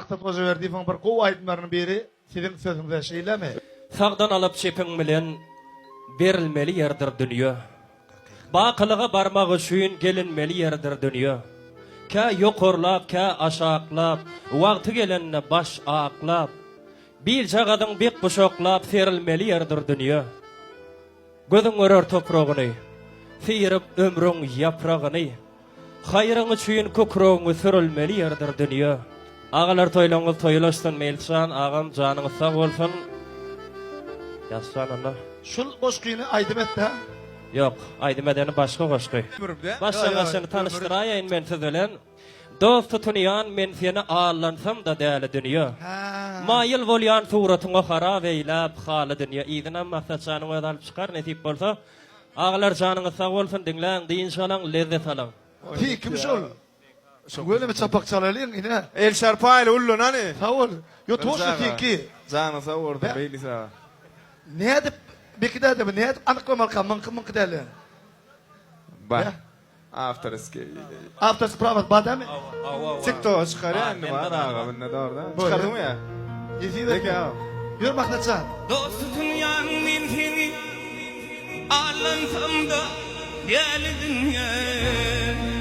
maksat goja berdiğin bir gow aydınlarının biri sizin sözünüzde şeyleme. Sagdan alıp çepiň bilen berilmeli ýerdir dünýä. Bakylyga barmak üçin gelinmeli ýerdir dünýä. Kä ýokurlap, kä aşaklap, wagty gelende baş aklap, bir jagadyň bek boşoklap serilmeli ýerdir dünýä. Gözüň görer topragyny, sirip ömrüň ýapragyny, haýryň üçin kökregiňi sürülmeli ýerdir dünýä. Agalar toýlaňyz toýlaşsyn Melsan, agam janyňyz sag bolsun. Ýassan Allah. Şul goşgyny aýdyp etdi. Yok, aýdymedeni başga goşgy. Başgasyny tanıştyraýyn men siz bilen. Dost tutunýan men seni ağlansam da däli dünýä. Maýyl bolýan suratyňa harap eýläp haly dünýä. Ýygyna maksat janyňy alyp çykar nesip bolsa, agalar janyňy sag bolsun diňläň, diýinşalaň lezzet alaň. Kim şol? Şöyle mi çapak çalalıyın yine? El Şarpayla ullun hani? Sağ ol. Yo toşu tiki. Canı sağ orada beyli sağ. Ne edip bekide edip ne edip anıklamalı mınkı deli. Bak. Afterski. After spravat badem. TikTok çıkarıyor mu? Var ağa bununla da orada. Çıkardın mı ya? Yezi de. Yürü Mahmutcan. Dostun yan min seni ağlansam da gel dünya.